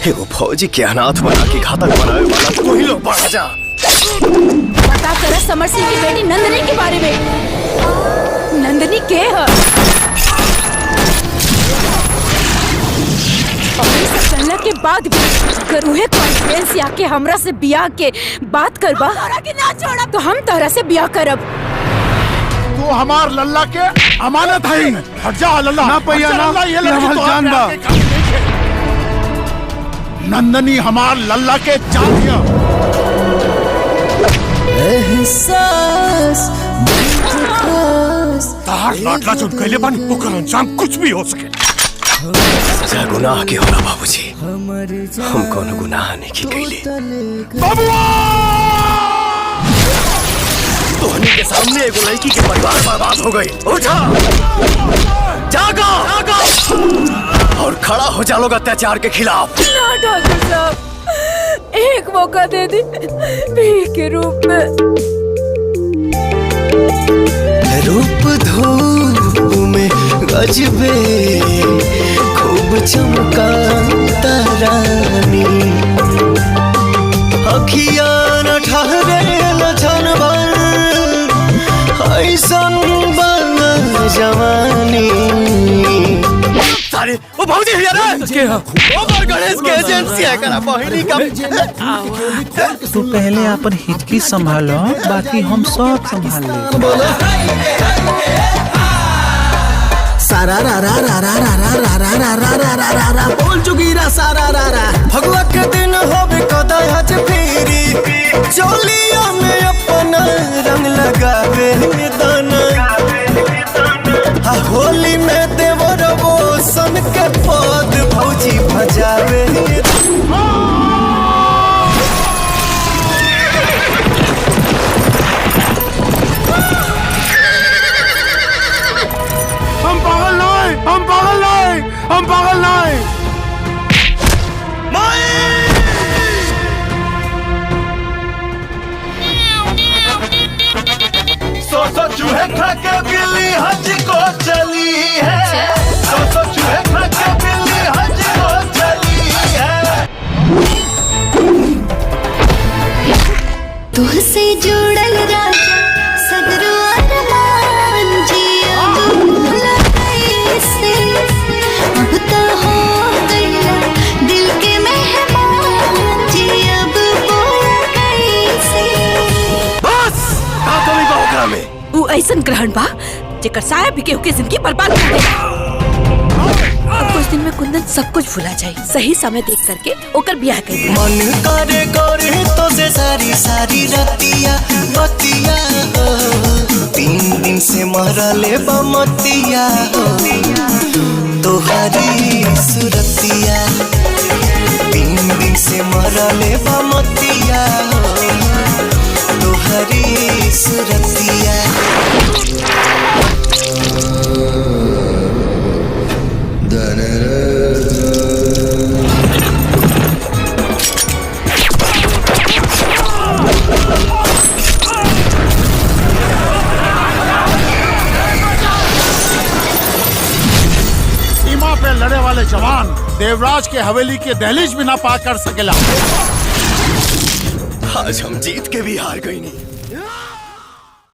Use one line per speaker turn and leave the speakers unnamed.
वो फौजी के अनाथ बना के घातक बनाए वाला तू ही लोग बढ़ा जा।
पता कर समर सिंह की बेटी नंदनी के बारे में। नंदनी के है और इस चलने के बाद भी अगर उहे कॉन्फ्रेंस आके हमरा से बियाह के बात करबा के ना छोड़ा तो हम तोरा से बियाह करब।
तू हमार लल्ला के अमानत है। हट जा लल्ला ना पैया ना ये लड़की तो जान बा। नंदनी हमार लल्ला के जान दिया। तार लाडला चुन कैले बन ओकर अंजाम कुछ भी हो सके।
सजा गुनाह के होला बाबूजी, हम कोनो गुनाह नहीं की कैले।
बाबूआ
तोहनी के सामने एगो लड़की के परिवार बर्बाद हो गई। उठा जागो और खड़ा हो जा लोग अत्याचार के खिलाफ।
ना ठाकुर साहब, एक मौका दे दी भीख के रूप में।
रूप धूप में गजबे खूब चमका तारानी, अखिया न ठहरे लछन भर ऐसन जवानी। अरे वो भौजी है रे के हो ओवर गणेश के एजेंसी है करा बहिनी का।
तू पहले अपन हिचकी संभालो, बाकी हम सब संभाल ले।
सारा रा रा रा रा रा रा रा रा रा रा रा रा रा रा बोल चुकीरा सारा रा रा।
भगवा के दिन होवे कदहज फेरी, चोलिया में अपना रंग लगावे दाना। होली में देवर वो सन के पद भौजी भजावे।
हम पागल नहीं, हम पागल नहीं, हम पागल नहीं।
सौ चूहे खा के बिल्ली हज को चली है। सौ चूहे खा के बिल्ली हज को चली है।
तुझसे जुड़ल राजा सगरो अरमान जिया भूला कैसे। अब तो हो गया दिल के मेहमान जी, अब बोला कैसे।
बस का कमी बा ओकरा में?
ऊ ऐसन ग्रहण बा जेकर साया भी केहू के जिंदगी बर्बाद कर देगा। और कुछ दिन में कुंदन सब कुछ भुला जाए। सही समय देख करके ओकर ब्याह कर दे।
मन करे करे तो से सारी सारी रतिया बतिया हो। 3 दिन से मरले बमतिया हो तोहरी सुरतिया। 3 दिन से मरले बमतिया हो तोहरी सुरतिया।
सीमा पे लड़े वाले जवान देवराज के हवेली के दहलीज भी ना पार कर सकेला।
आज हम जीत के भी हार गई नहीं।